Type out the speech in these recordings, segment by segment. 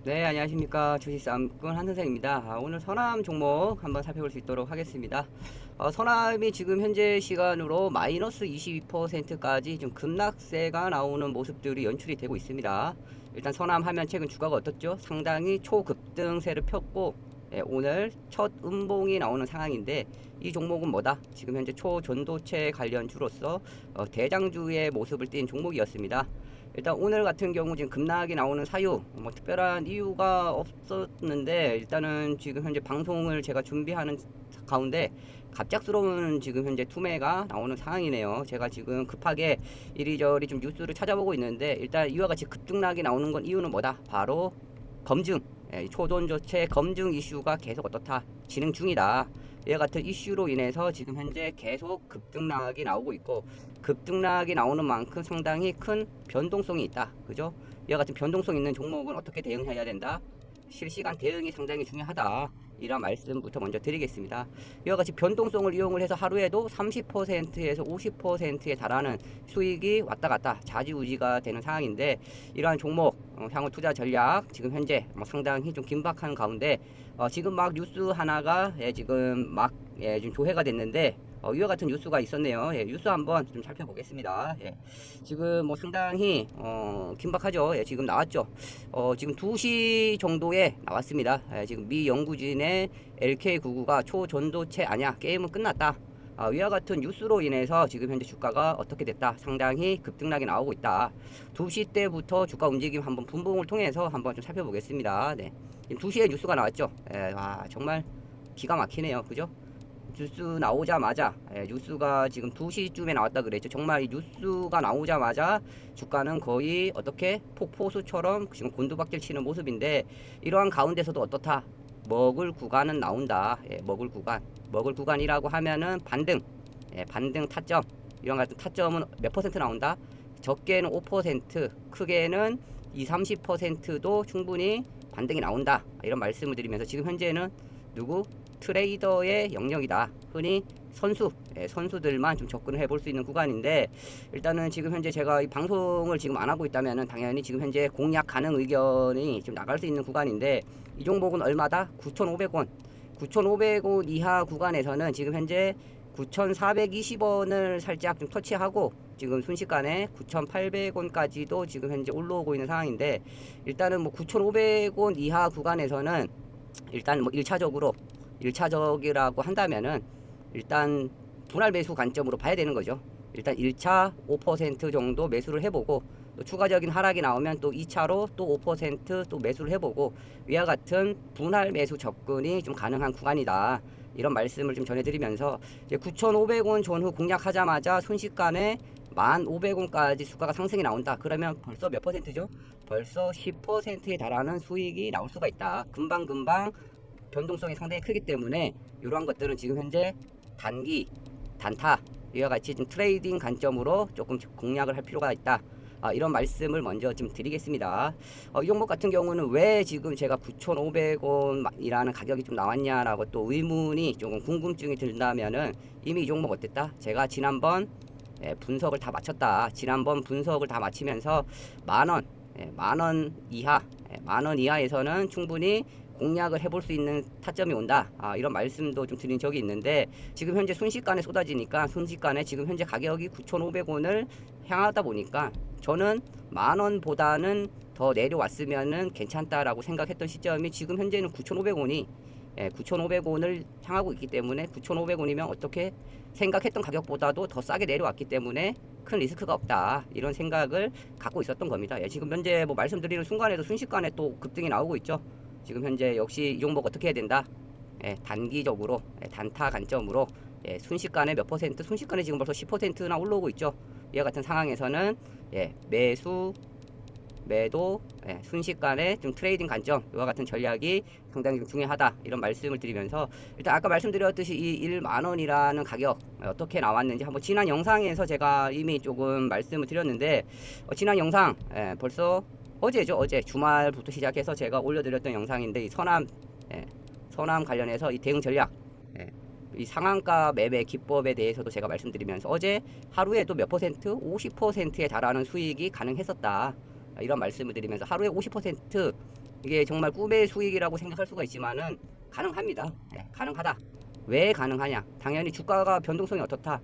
네, 안녕하십니까. 주식싸움꾼 한선생입니다. 오늘 선암 종목 한번 살펴볼 수 있도록 하겠습니다. 선암이 지금 현재 시간으로 마이너스 22%까지 좀 급락세가 나오는 모습들이 연출이 되고 있습니다. 일단 선암 하면 최근 주가가 어떻죠? 상당히 초급등세를 폈고, 오늘 첫 음봉이 나오는 상황인데, 이 종목은 뭐다? 지금 현재 초전도체 관련주로서 대장주의 모습을 띈 종목이었습니다. 일단 오늘 같은 경우 지금 급락이 나오는 사유 뭐 특별한 이유가 없었는데, 일단은 지금 현재 방송을 제가 준비하는 가운데 갑작스러운 지금 현재 투매가 나오는 상황이네요. 제가 지금 급하게 이리저리 좀 뉴스를 찾아보고 있는데, 일단 이와 같이 급등락이 나오는 건 이유는 뭐다? 바로 검증, 초전조체 검증 이슈가 계속 어떻다? 진행 중이다. 이와 같은 이슈로 인해서 지금 현재 계속 급등락이 나오고 있고, 급등락이 나오는 만큼 상당히 큰 변동성이 있다. 그죠? 이와 같은 변동성 있는 종목은 어떻게 대응해야 된다? 실시간 대응이 상당히 중요하다. 이런 말씀부터 먼저 드리겠습니다. 이와 같이 변동성을 이용을 해서 하루에도 30%에서 50%에 달하는 수익이 왔다 갔다 좌지우지가 되는 상황인데, 이러한 종목 향후 투자 전략 지금 현재 상당히 좀 긴박한 가운데 지금 막 뉴스 하나가 지금 막 좀 조회가 됐는데, 이와 같은 뉴스가 있었네요. 뉴스 한번 좀 살펴보겠습니다. 지금 뭐 상당히 긴박하죠. 지금 나왔죠. 지금 2시 정도에 나왔습니다. 지금 미 연구진의 LK99가 초전도체 아니야, 게임은 끝났다. 위와 같은 뉴스로 인해서 지금 현재 주가가 어떻게 됐다? 상당히 급등락이 나오고 있다. 2시 때부터 주가 움직임 한번 분봉을 통해서 한번 좀 살펴보겠습니다. 네. 지금 2시에 뉴스가 나왔죠. 와, 정말 기가 막히네요. 그죠? 뉴스 나오자마자, 뉴스가 지금 2시쯤에 나왔다 그랬죠. 정말 이 뉴스가 나오자마자 주가는 거의 어떻게 폭포수처럼 지금 곤두박질 치는 모습인데, 이러한 가운데서도 어떻다? 먹을 구간은 나온다. 먹을 구간이라고 하면은 반등, 반등 타점, 이런 같은 타점은 몇 퍼센트 나온다? 적게는 5%, 크게는 20, 30%도 충분히 반등이 나온다. 이런 말씀을 드리면서 지금 현재는 누구? 트레이더의 영역이다. 흔히 선수들만 좀 접근을 해볼 수 있는 구간인데, 일단은 지금 현재 제가 이 방송을 지금 안 하고 있다면은 당연히 지금 현재 공략 가능 의견이 좀 나갈 수 있는 구간인데, 이 종목은 얼마다? 9,500원. 9,500원 이하 구간에서는 지금 현재 9,420원을 살짝 좀 터치하고, 지금 순식간에 9,800원까지도 지금 현재 올라오고 있는 상황인데, 일단은 뭐 9,500원 이하 구간에서는 일단 뭐 1차적이라고 한다면은 일단 분할 매수 관점으로 봐야 되는 거죠. 일단 1차 5% 정도 매수를 해보고, 또 추가적인 하락이 나오면 또 2차로 또 5% 매수를 해보고, 위와 같은 분할 매수 접근이 좀 가능한 구간이다. 이런 말씀을 좀 전해드리면서, 이제 9,500원 전후 공략하자마자 순식간에 1,500원까지 주가가 상승이 나온다. 그러면 벌써 몇 퍼센트죠? 벌써 10%에 달하는 수익이 나올 수가 있다. 금방금방 변동성이 상당히 크기 때문에 이러한 것들은 지금 현재 단기, 단타, 이와 같이 좀 트레이딩 관점으로 조금 공략을 할 필요가 있다. 이런 말씀을 먼저 좀 드리겠습니다. 이 종목 같은 경우는 왜 지금 제가 9,500원이라는 가격이 좀 나왔냐라고 또 의문이 조금 궁금증이 든다면은, 이미 이 종목 어땠다? 제가 지난번 분석을 다 마쳤다. 지난번 분석을 다 마치면서 만원, 만원 이하, 만원 이하에서는 충분히 공략을 해볼 수 있는 타점이 온다. 이런 말씀도 좀 드린 적이 있는데, 지금 현재 순식간에 쏟아지니까, 순식간에 지금 현재 가격이 9,500원을 향하다 보니까 저는 만원보다는 더 내려왔으면은 괜찮다라고 생각했던 시점이 지금 현재는 9,500원이 9,500원을 향하고 있기 때문에, 9,500원이면 어떻게 생각했던 가격보다도 더 싸게 내려왔기 때문에 큰 리스크가 없다. 이런 생각을 갖고 있었던 겁니다. 지금 현재 뭐 말씀드리는 순간에도 순식간에 또 급등이 나오고 있죠. 지금 현재 역시 이 종목 어떻게 해야 된다? 단기적으로, 단타 관점으로, 순식간에 몇 퍼센트, 순식간에 지금 벌써 10%나 올라오고 있죠. 이와 같은 상황에서는 매수, 매도, 순식간에 좀 트레이딩 관점, 이와 같은 전략이 상당히 좀 중요하다. 이런 말씀을 드리면서, 일단 아까 말씀드렸듯이 이 1만원이라는 가격 어떻게 나왔는지 한번 지난 영상에서 제가 이미 조금 말씀을 드렸는데, 지난 영상 벌써 어제죠. 어제 주말부터 시작해서 제가 올려드렸던 영상인데, 이 선암 관련해서 이 대응 전략, 이 상한가 매매 기법에 대해서도 제가 말씀드리면서, 어제 하루에도 몇 퍼센트? 50%에 달하는 수익이 가능했었다. 이런 말씀을 드리면서, 하루에 50% 이게 정말 꿈의 수익이라고 생각할 수가 있지만은 가능합니다. 네, 가능하다. 왜 가능하냐? 당연히 주가가 변동성이 어떻다.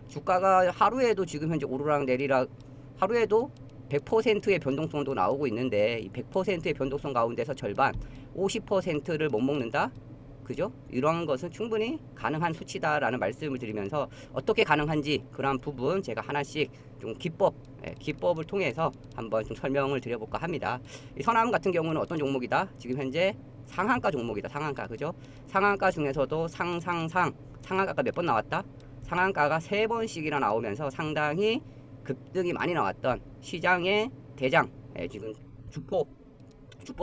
주가가 하루에도 지금 현재 오르락 내리락 하루에도 100%의 변동성도 나오고 있는데 이 100%의 변동성 가운데서 절반 50%를 못 먹는다. 그죠? 이러한 것은 충분히 가능한 수치다라는 말씀을 드리면서 어떻게 가능한지 그러한 부분 제가 하나씩 좀 기법을 통해서 한번 좀 설명을 드려볼까 합니다. 이 선암 같은 경우는 어떤 종목이다? 지금 현재 상한가 종목이다. 상한가. 그죠? 상한가 중에서도 상한가가 몇 번 나왔다? 상한가가 3번씩이나 나오면서 상당히 급등이 많이 나왔던 시장의 대장, 지금 주포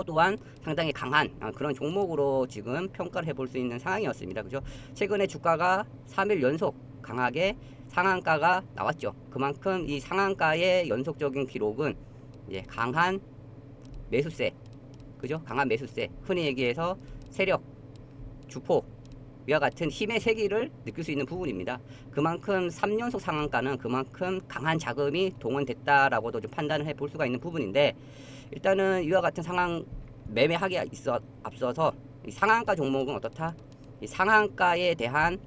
또한 상당히 강한 그런 종목으로 지금 평가를 해볼 수 있는 상황이었습니다. 그죠? 최근에 주가가 3일 연속 강하게 상한가가 나왔죠. 그만큼 이 상한가의 연속적인 기록은 이제 강한 매수세, 그죠? 강한 매수세, 흔히 얘기해서 세력, 주포, 위와 같은 힘의 세기를 느낄 수 있는 부분입니다. 그만큼 3연속 상한가는 그만큼 강한 자금이 동원됐다라고도 좀 판단을 해볼 수가 있는 부분인데, 일단은 이와 같은 상황 매매하기에 앞서서 이 상한가 종목은 어떻다? 이 상한가에 대한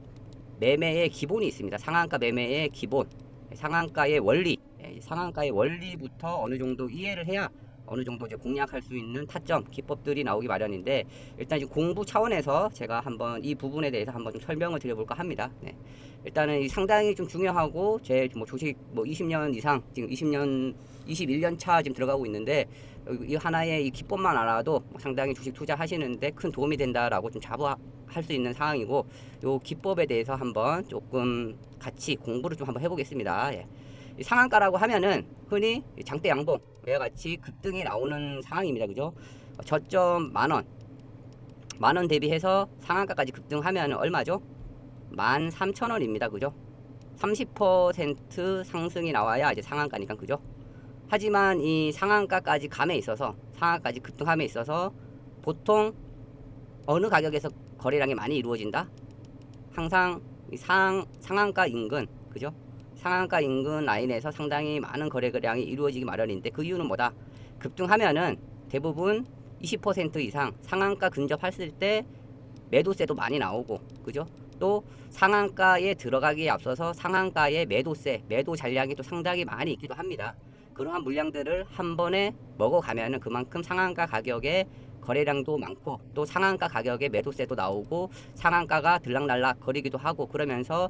매매의 기본이 있습니다. 상한가 매매의 기본, 상한가의 원리, 상한가의 원리부터 어느 정도 이해를 해야 어느 정도 이제 공략할 수 있는 타점, 기법들이 나오기 마련인데, 일단 지금 공부 차원에서 제가 한번 이 부분에 대해서 한번 좀 설명을 드려볼까 합니다. 네. 일단은 이 상당히 좀 중요하고 제 뭐 주식 뭐 20년 이상 지금 21년 차 지금 들어가고 있는데, 이 하나의 이 기법만 알아도 상당히 주식 투자하시는데 큰 도움이 된다라고 좀 자부할 수 있는 상황이고, 요 기법에 대해서 한번 조금 같이 공부를 좀 한번 해보겠습니다. 예. 이 상한가라고 하면은 흔히 장대 양봉 와 같이 급등이 나오는 상황입니다. 그죠? 저점 만원 대비해서 상한가까지 급등하면 얼마죠? 13,000원입니다. 그죠? 30% 상승이 나와야 이제 상한가니까. 그죠? 하지만 이 상한가까지 감에 있어서, 상한가까지 급등함에 있어서 보통 어느 가격에서 거래량이 많이 이루어진다? 항상 이 상한가 인근, 그죠? 상한가 인근 라인에서 상당히 많은 거래량이 이루어지기 마련인데, 그 이유는 뭐다? 급등하면은 대부분 20% 이상 상한가 근접했을 때 매도세도 많이 나오고, 그죠? 또 상한가에 들어가기에 앞서서 상한가의 매도세, 매도 잔량이 또 상당히 많이 있기도 합니다. 그러한 물량들을 한 번에 먹어가면은 그만큼 상한가 가격에 거래량도 많고, 또 상한가 가격에 매도세도 나오고 상한가가 들락날락 거리기도 하고, 그러면서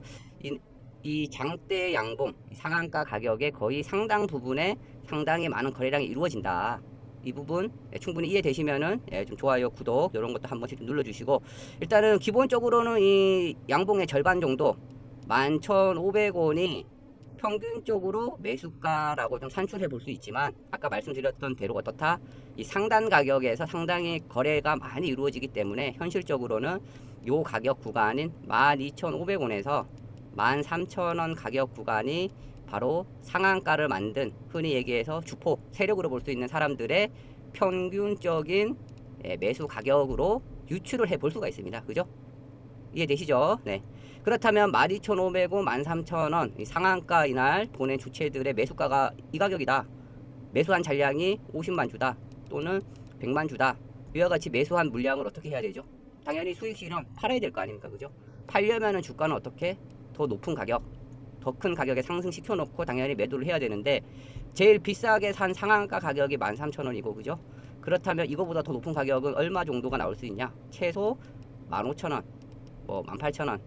이 장대 양봉 상한가 가격의 거의 상당 부분에 상당히 많은 거래량이 이루어진다. 이 부분 충분히 이해되시면은 좀 좋아요, 구독 이런 것도 한 번씩 좀 눌러주시고, 일단은 기본적으로는 이 양봉의 절반 정도 11,500원이 평균적으로 매수가라고 좀 산출해 볼 수 있지만, 아까 말씀드렸던 대로 어떻다? 이 상단 가격에서 상당히 거래가 많이 이루어지기 때문에 현실적으로는 요 가격 구간인 12,500원에서 13,000원 가격 구간이 바로 상한가를 만든, 흔히 얘기해서 주포 세력으로 볼 수 있는 사람들의 평균적인 매수 가격으로 유추를 해 볼 수가 있습니다. 그죠? 이해되시죠? 네. 그렇다면 12,500원, 13,000원 이 상한가 이날 보낸 주체들의 매수가가 이 가격이다. 매수한 잔량이 50만 주다. 또는 100만 주다. 이와 같이 매수한 물량을 어떻게 해야 되죠? 당연히 수익 실현 팔아야 될 거 아닙니까? 그죠? 팔려면은 주가는 어떻게? 더 높은 가격, 더 큰 가격에 상승시켜 놓고 당연히 매도를 해야 되는데, 제일 비싸게 산 상한가 가격이 13,000원이고, 그죠? 그렇다면 이거보다 더 높은 가격은 얼마 정도가 나올 수 있냐? 최소 15,000원, 뭐 18,000원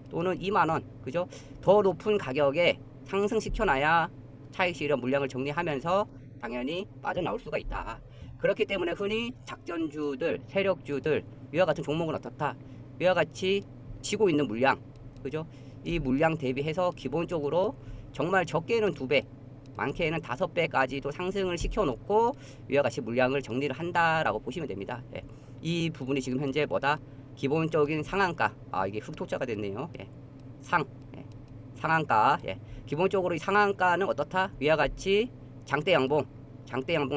또는 2만원, 그죠? 더 높은 가격에 상승시켜 놔야 차익 실현 물량을 정리하면서 당연히 빠져나올 수가 있다. 그렇기 때문에 흔히 작전주들, 세력주들 이와 같은 종목은 어떻다? 이와 같이 지고 있는 물량, 그죠? 이 물량 대비해서 기본적으로 정말 적게는 2배, 많게는 5배까지도 상승을 시켜놓고 이와 같이 물량을 정리를 한다라고 보시면 됩니다. 예. 이 부분이 지금 현재 뭐다? 기본적인 상한가. 이게 흑토자가 됐네요. 예. 예. 상한가. 예. 기본적으로 이 상한가는 어떻다? 위와 같이 장대 양봉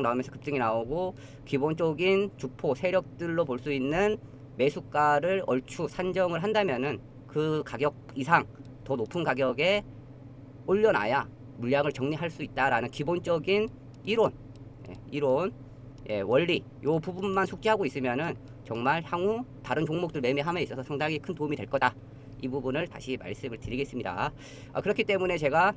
나오면서 급등이 나오고, 기본적인 주포 세력들로 볼 수 있는 매수가를 얼추 산정을 한다면은 그 가격 이상 더 높은 가격에 올려놔야 물량을 정리할 수 있다라는 기본적인 이론, 이론 원리 요 부분만 숙지하고 있으면은 정말 향후 다른 종목들 매매함에 있어서 상당히 큰 도움이 될 거다. 이 부분을 다시 말씀을 드리겠습니다. 그렇기 때문에 제가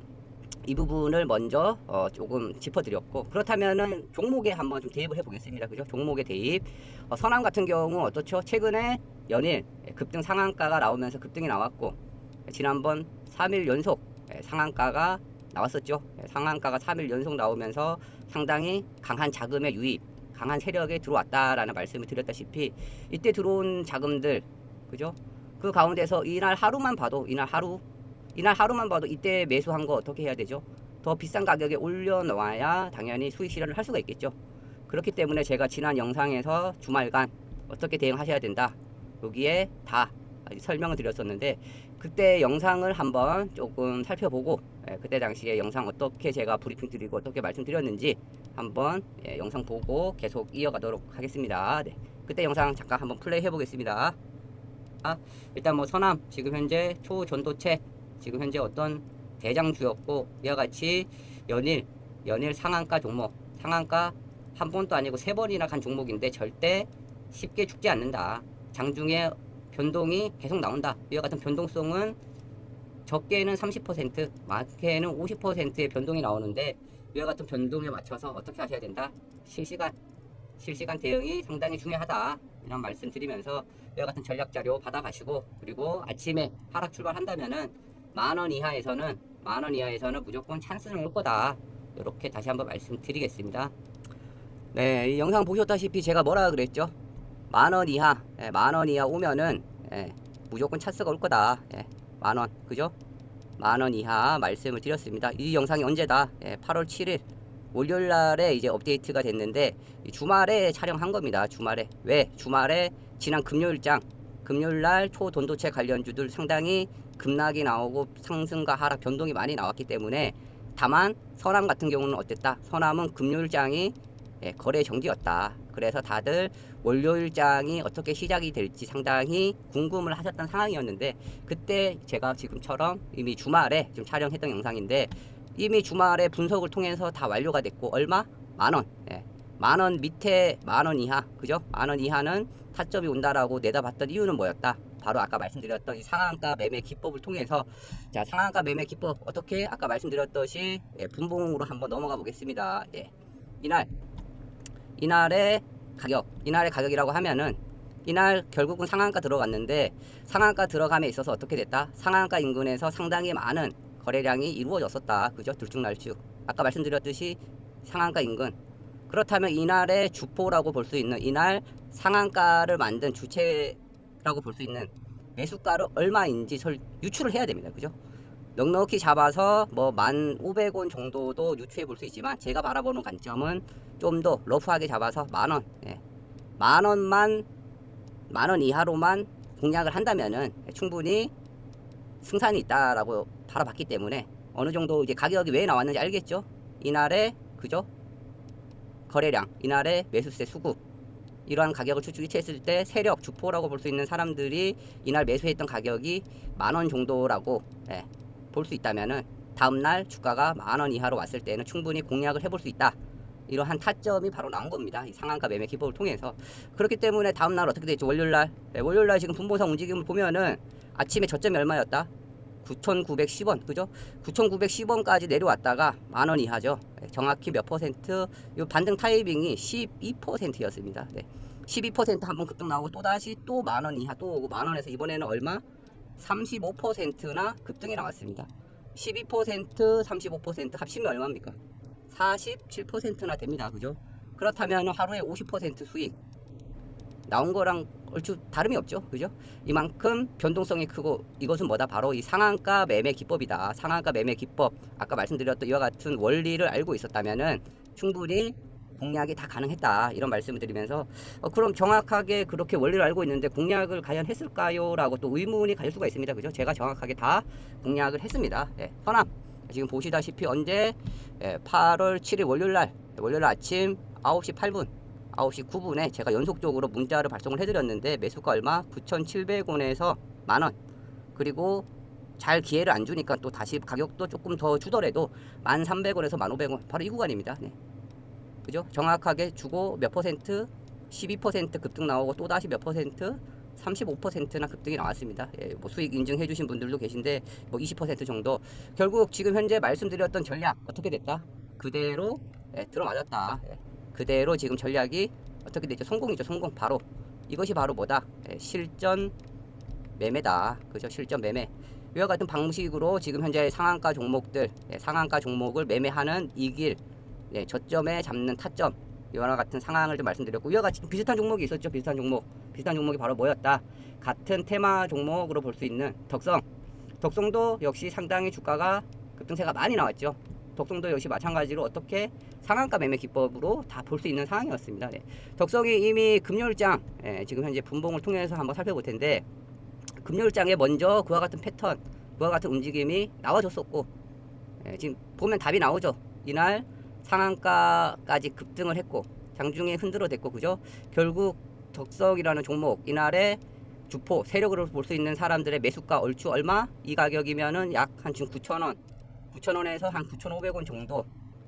이 부분을 먼저 조금 짚어드렸고, 그렇다면은 종목에 한번 좀 대입을 해보겠습니다. 그죠? 종목의 대입. 선암 같은 경우 어떻죠? 최근에 연일 급등 상한가가 나오면서 급등이 나왔고, 지난번 3일 연속 상한가가 나왔었죠. 상한가가 3일 연속 나오면서 상당히 강한 자금의 유입, 강한 세력에 들어왔다라는 말씀을 드렸다시피, 이때 들어온 자금들, 그죠? 그 가운데서 이날 하루만 봐도 이날 하루만 봐도 이때 매수한 거 어떻게 해야 되죠? 더 비싼 가격에 올려놓아야 당연히 수익 실현을 할 수가 있겠죠. 그렇기 때문에 제가 지난 영상에서 주말간 어떻게 대응하셔야 된다, 여기에 다 설명을 드렸었는데, 그때 영상을 한번 조금 살펴보고, 그때 당시에 영상 어떻게 제가 브리핑 드리고 어떻게 말씀드렸는지 한번 영상 보고 계속 이어가도록 하겠습니다. 네. 그때 영상 잠깐 한번 플레이 해보겠습니다. 일단 뭐 선암 지금 현재 초전도체 지금 현재 어떤 대장주였고, 이와 같이 연일 상한가 종목, 상한가 한 번도 아니고 3번이나 간 종목인데 절대 쉽게 죽지 않는다. 장중에 변동이 계속 나온다. 이와 같은 변동성은 적게는 30%, 많게는 50%의 변동이 나오는데, 이와 같은 변동에 맞춰서 어떻게 하셔야 된다? 실시간 대응이 상당히 중요하다, 이런 말씀 드리면서 이와 같은 전략 자료 받아가시고, 그리고 아침에 하락 출발한다면은 만원 이하에서는 무조건 찬스는 올 거다. 이렇게 다시 한번 말씀드리겠습니다. 네, 이 영상 보셨다시피 제가 뭐라 그랬죠? 만원 이하 오면은 무조건 찬스가 올 거다. 만원, 그죠? 만원 이하 말씀을 드렸습니다. 이 영상이 언제다? 8월 7일 월요일 날에 이제 업데이트가 됐는데, 주말에 촬영한 겁니다. 주말에. 왜? 주말에 지난 금요일 날 초돈도체 관련주들 상당히 급락이 나오고 상승과 하락 변동이 많이 나왔기 때문에. 다만 선암 같은 경우는 어땠다? 선암은 금요일장이 거래 정지였다. 그래서 다들 월요일장이 어떻게 시작이 될지 상당히 궁금을 하셨던 상황이었는데, 그때 제가 지금처럼 이미 주말에 지금 촬영했던 영상인데, 이미 주말에 분석을 통해서 다 완료가 됐고, 얼마? 만원. 만원 밑에 만원 이하, 그죠? 만원 이하는 타점이 온다라고 내다봤던 이유는 뭐였다? 바로 아까 말씀드렸던 이 상한가 매매 기법을 통해서. 자, 상한가 매매 기법 어떻게? 아까 말씀드렸듯이 분봉으로 한번 넘어가 보겠습니다. 이날의 가격이라고 하면은, 이날 결국은 상한가 들어갔는데, 상한가 들어감에 있어서 어떻게 됐다? 상한가 인근에서 상당히 많은 거래량이 이루어졌었다. 그죠? 들쭉날쭉. 아까 말씀드렸듯이 상한가 인근. 그렇다면 이날의 주포라고 볼 수 있는, 이날 상한가를 만든 주체라고 볼 수 있는 매수가를 얼마인지 유추를 해야 됩니다. 그죠? 넉넉히 잡아서 뭐 1,500원 정도도 유추해 볼 수 있지만, 제가 바라보는 관점은 좀 더 러프하게 잡아서 만원, 만원 이하로만 공략을 한다면은 충분히 승산이 있다라고 바라봤기 때문에, 어느 정도 이제 가격이 왜 나왔는지 알겠죠? 이날의, 그죠? 거래량, 이날의 매수세 수급, 이러한 가격을 유추했을 때 세력, 주포라고 볼 수 있는 사람들이 이날 매수했던 가격이 만원 정도라고 볼 수 있다면은, 다음날 주가가 만원 이하로 왔을 때는 충분히 공략을 해볼 수 있다. 이러한 타점이 바로 나온 겁니다. 이 상한가 매매 기법을 통해서. 그렇기 때문에 다음날 어떻게 됐죠? 월요일날 지금 분봉상 움직임을 보면은 아침에 저점이 얼마였다? 9,910원, 그죠? 9,910원까지 내려왔다가 만원 이하죠. 정확히 몇 퍼센트? 이 반등 타이밍이 12%였습니다. 12% 한번 급등 나오고, 또다시 또 만원 이하 또 오고, 만원에서 이번에는 얼마? 35%나 급등이 나왔습니다. 12%, 35% 합치면 얼마입니까? 47%나 됩니다. 그죠? 그렇다면 하루에 50% 수익 나온 거랑 얼추 다름이 없죠. 그죠? 이만큼 변동성이 크고, 이것은 뭐다? 바로 이 상한가 매매 기법이다. 상한가 매매 기법, 아까 말씀드렸던 이와 같은 원리를 알고 있었다면은 충분히 공략이 다 가능했다, 이런 말씀을 드리면서, 그럼 정확하게 그렇게 원리를 알고 있는데 공략을 과연 했을까요? 라고 또 의문이 갈 수가 있습니다. 그죠? 제가 정확하게 다 공략을 했습니다. 선암 지금 보시다시피 언제 8월 7일 월요일 아침 9시 8분 9시 9분에 제가 연속적으로 문자를 발송을 해드렸는데, 매수가 얼마? 9,700원에서 만원. 그리고 잘 기회를 안 주니까 또 다시 가격도 조금 더 주더라도 1,300원에서 1,500원, 바로 이 구간입니다. 그죠? 정확하게 주고 몇 퍼센트, 12% 급등 나오고 또 다시 몇 퍼센트, 35%나 급등이 나왔습니다. 예, 뭐 수익 인증해 주신 분들도 계신데 뭐 20% 정도. 결국 지금 현재 말씀드렸던 전략 어떻게 됐다? 그대로 들어맞았다. 그대로 지금 전략이 어떻게 됐죠? 성공이죠. 성공. 바로 이것이 바로 뭐다? 실전 매매다. 그죠? 실전 매매. 이와 같은 방식으로 지금 현재 상한가 종목들, 상한가 종목을 매매하는 이길, 저점에 잡는 타점, 이와 같은 상황을 좀 말씀드렸고, 이와 같이 비슷한 종목이 있었죠. 비슷한 종목이 바로 뭐였다? 같은 테마 종목으로 볼 수 있는 덕성도 역시 상당히 주가가 급등세가 많이 나왔죠. 덕성도 역시 마찬가지로 어떻게 상한가 매매 기법으로 다 볼 수 있는 상황이었습니다. 덕성이 이미 금요일장, 지금 현재 분봉을 통해서 한번 살펴볼 텐데, 금요일장에 먼저 그와 같은 패턴, 그와 같은 움직임이 나와줬었고, 지금 보면 답이 나오죠. 이날 상한가까지 급등을 했고 장중에 흔들어댔고, 그죠? 결국 덕성이라는 종목 이날에 주포 세력으로 볼 수 있는 사람들의 매수가 얼추 얼마? 이 가격이면은 약 한 지금 9,000원, 9,000원에서 한 9,500원 정도,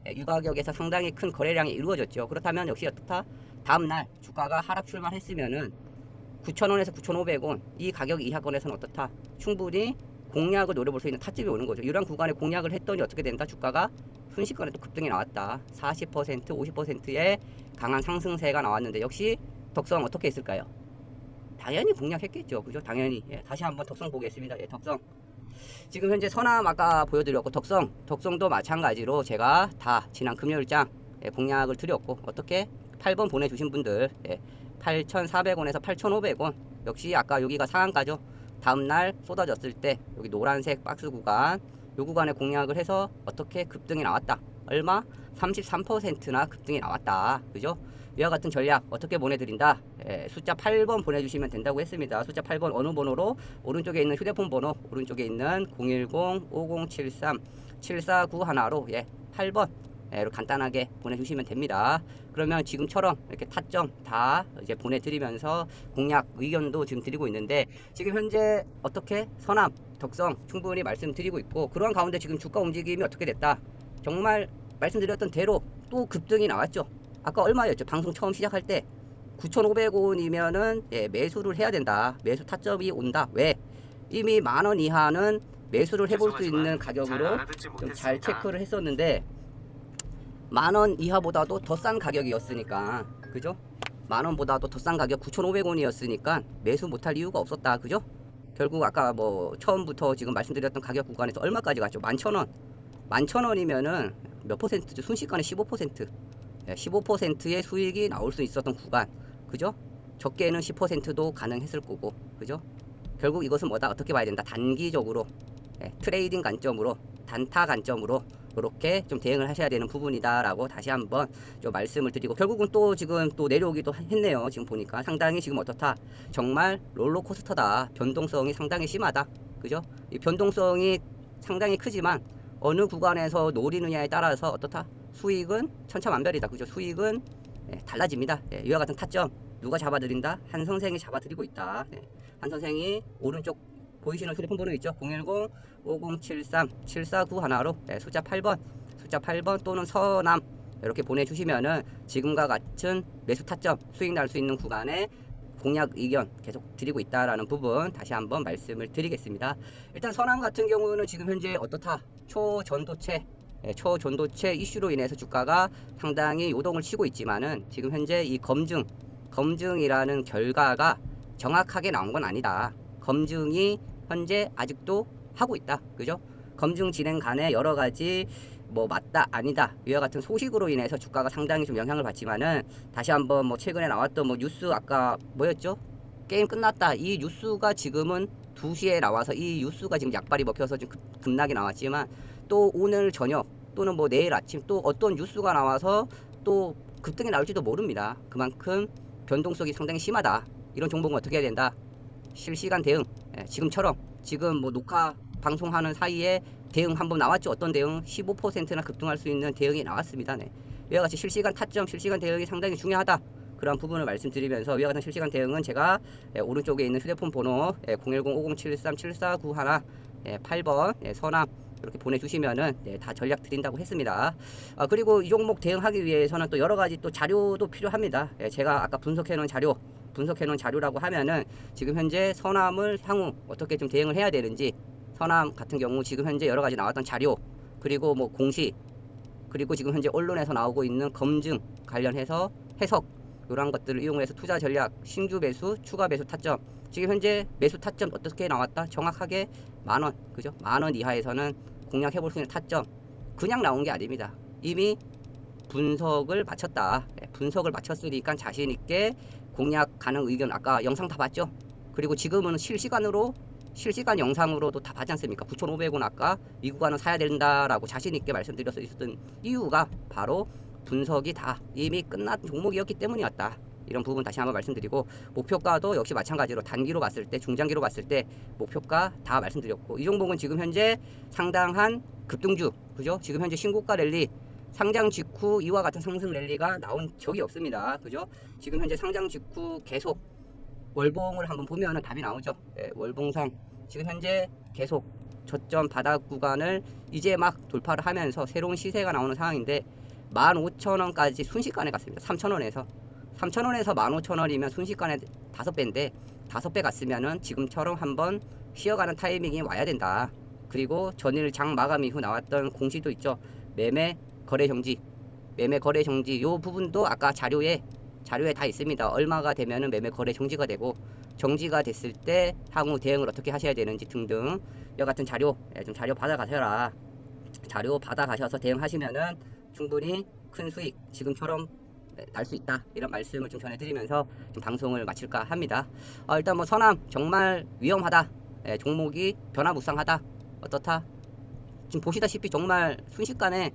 이 가격에서 상당히 큰 거래량이 이루어졌죠. 그렇다면 역시 어떻다? 다음날 주가가 하락 출발했으면은 9,000원에서 9,500원 이 가격 이하권에서는 어떻다? 충분히 공략을 노려볼 수 있는 타점이 오는 거죠. 이러한 구간에 공략을 했더니 어떻게 된다? 주가가 순식간에 또 급등이 나왔다. 40%, 50%의 강한 상승세가 나왔는데 역시 덕성 어떻게 했을까요? 당연히 공략했겠죠. 그죠? 당연히. 다시 한번 덕성 보겠습니다. 덕성. 지금 현재 선암 아까 보여드렸고, 덕성도 마찬가지로 제가 다 지난 금요일장 공략을 드렸고, 어떻게 8번 보내주신 분들 8,400원에서 8,500원 역시 아까 여기가 상한가죠. 다음날 쏟아졌을 때 여기 노란색 박스 구간, 요 구간에 공략을 해서 어떻게 급등이 나왔다. 얼마? 33%나 급등이 나왔다. 그죠? 이와 같은 전략 어떻게 보내드린다? 숫자 8번 보내주시면 된다고 했습니다. 숫자 8번 어느 번호로? 오른쪽에 있는 휴대폰 번호, 오른쪽에 있는 010-5073-7491로 8번 간단하게 보내주시면 됩니다. 그러면 지금처럼 이렇게 타점 다 이제 보내드리면서 공략 의견도 지금 드리고 있는데, 지금 현재 어떻게 선암, 덕성 충분히 말씀드리고 있고, 그러한 가운데 지금 주가 움직임이 어떻게 됐다? 정말 말씀드렸던 대로 또 급등이 나왔죠. 아까 얼마였죠? 방송 처음 시작할 때 9,500원이면은 매수를 해야 된다. 매수 타점이 온다. 왜? 이미 10,000원 이하는 매수를 해볼 수 있는 가격으로 좀 잘 체크를 했었는데, 10,000원 이하보다도 더 싼 가격이었으니까, 그죠? 10,000원보다도 더 싼 가격 9,500원이었으니까 매수 못할 이유가 없었다. 그죠? 결국 아까 뭐 처음부터 지금 말씀드렸던 가격 구간에서 얼마까지 갔죠? 11,000원. 11,000원이면은 몇 퍼센트죠? 순식간에 15%. 15%의 수익이 나올 수 있었던 구간. 그죠? 적게는 10%도 가능했을 거고. 그죠? 결국 이것은 뭐다? 어떻게 봐야 된다? 단기적으로, 트레이딩 관점으로, 단타 관점으로 이렇게 좀 대응을 하셔야 되는 부분이다라고 다시 한번 좀 말씀을 드리고, 결국은 또 지금 또 내려오기도 했네요. 지금 보니까 상당히 지금 어떻다? 정말 롤러코스터다. 변동성이 상당히 심하다. 그죠? 이 변동성이 상당히 크지만 어느 구간에서 노리느냐에 따라서 어떻다? 수익은 천차만별이다. 그죠? 수익은 달라집니다. 이와 같은 타점 누가 잡아드린다? 한 선생이 잡아드리고 있다. 한 선생이 오른쪽 보이시는 휴대폰 번호 있죠? 010-5073-7491로 숫자 8번 또는 서남 이렇게 보내주시면은 지금과 같은 매수 타점 수익 날 수 있는 구간에 공략 의견 계속 드리고 있다라는 부분 다시 한번 말씀을 드리겠습니다. 일단 선암 같은 경우는 지금 현재 어떻다? 초전도체 이슈로 인해서 주가가 상당히 요동을 치고 있지만은 지금 현재 이 검증이라는 결과가 정확하게 나온 건 아니다. 검증이 현재 아직도 하고 있다. 그죠? 검증 진행 간에 여러 가지 뭐 맞다 아니다 이와 같은 소식으로 인해서 주가가 상당히 좀 영향을 받지만은, 다시 한번 뭐 최근에 나왔던 뭐 뉴스 아까 뭐였죠? 게임 끝났다. 이 뉴스가 지금은 2시에 나와서 이 뉴스가 지금 약발이 먹혀서 좀 급락이 나왔지만, 또 오늘 저녁 또는 뭐 내일 아침 또 어떤 뉴스가 나와서 또 급등이 나올지도 모릅니다. 그만큼 변동성이 상당히 심하다. 이런 종목은 어떻게 해야 된다? 실시간 대응. 지금처럼 지금 뭐 녹화 방송하는 사이에 대응 한번 나왔죠. 어떤 대응? 15%나 급등할 수 있는 대응이 나왔습니다. 이와 같이 실시간 타점, 실시간 대응이 상당히 중요하다. 그런 부분을 말씀드리면서 이와 같은 실시간 대응은 제가 오른쪽에 있는 휴대폰 번호 010-5073-7491 8번 서남 이렇게 보내주시면은 네, 다 전략 드린다고 했습니다. 그리고 이 종목 대응하기 위해서는 또 여러 가지 또 자료도 필요합니다. 예, 제가 아까 분석해 놓은 자료라고 하면은 지금 현재 선암을 향후 어떻게 좀 대응을 해야 되는지, 선암 같은 경우 지금 현재 여러 가지 나왔던 자료, 그리고 뭐 공시, 그리고 지금 현재 언론에서 나오고 있는 검증 관련해서 해석, 이러한 것들을 이용해서 투자 전략, 신규 매수, 추가 매수 타점, 지금 현재 매수 타점 어떻게 나왔다? 정확하게 만원, 그죠? 만원 이하에서는 공략해 볼 수 있는 타점, 그냥 나온 게 아닙니다. 이미 분석을 마쳤다. 분석을 마쳤으니까 자신 있게 공략 가능 의견, 아까 영상 다 봤죠? 그리고 지금은 실시간 영상으로도 다 봤지 않습니까? 9,500원 아까 이 구간은 사야 된다라고 자신 있게 말씀드렸 있었던 이유가 바로 분석이 다 이미 끝난 종목이었기 때문이었다. 이런 부분 다시 한번 말씀드리고, 목표가도 역시 마찬가지로 단기로 봤을 때, 중장기로 봤을 때 목표가 다 말씀드렸고, 이 종목은 지금 현재 상당한 급등주, 그죠? 지금 현재 신고가 랠리, 상장 직후 이와 같은 상승 랠리가 나온 적이 없습니다. 그죠? 지금 현재 상장 직후 계속 월봉을 한번 보면은 답이 나오죠. 예, 월봉상 지금 현재 계속 저점 바닥 구간을 이제 막 돌파를 하면서 새로운 시세가 나오는 상황인데, 15,000원까지 순식간에 갔습니다. 3,000원에서 15,000원이면 순식간에 5배인데 5배 갔으면은 지금처럼 한번 쉬어가는 타이밍이 와야 된다. 그리고 전일 장 마감 이후 나왔던 공시도 있죠. 매매 거래 정지 요 부분도 아까 자료에 다 있습니다. 얼마가 되면은 매매 거래 정지가 되고, 정지가 됐을 때 향후 대응을 어떻게 하셔야 되는지 등등 이 같은 자료, 좀 자료 받아가셔라. 자료 받아가셔서 대응하시면은 충분히 큰 수익 지금처럼 날 수 있다, 이런 말씀을 좀 전해드리면서 좀 방송을 마칠까 합니다. 일단 뭐 선암 정말 위험하다, 종목이 변화무쌍하다, 어떻다, 지금 보시다시피 정말 순식간에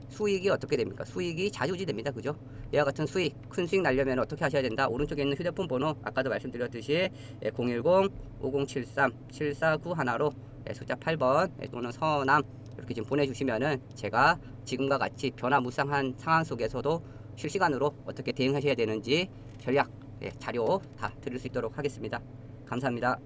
수익이 어떻게 됩니까? 수익이 자주지 됩니다. 그죠? 이와 같은 수익, 큰 수익 날려면 어떻게 하셔야 된다? 오른쪽에 있는 휴대폰 번호 아까도 말씀드렸듯이 010-5073-7491로 숫자 8번 또는 서남 이렇게 지금 보내주시면은 제가 지금과 같이 변화무쌍한 상황 속에서도 실시간으로 어떻게 대응하셔야 되는지 전략, 자료 다 드릴 수 있도록 하겠습니다. 감사합니다.